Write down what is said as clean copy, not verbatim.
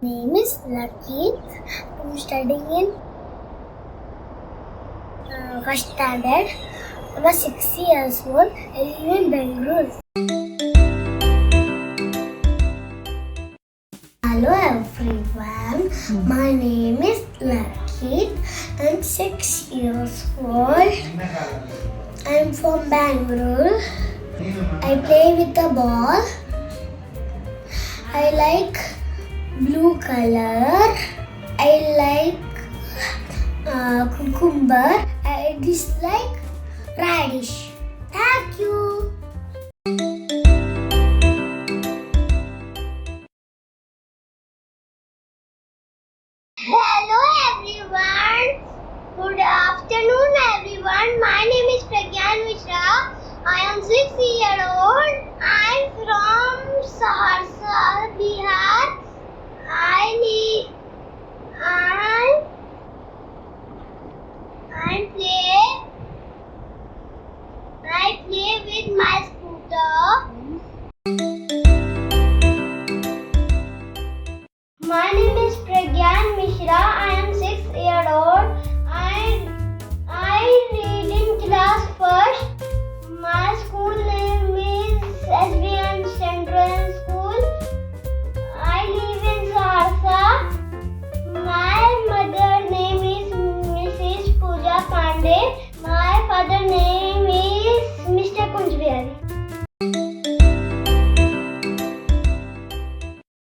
Name is Lakhith. I'm studying in first standard. I'm 6 years old. I live in Bangalore. Hello everyone. My name is Lakhith. I'm 6 years old. I'm from Bangalore. I play with the ball. I like blue color. I like cucumber. I dislike radish. Thank you. Hello everyone. Good afternoon everyone. My name is Pragyan Mishra. I am 6 years old. I am from Sahara.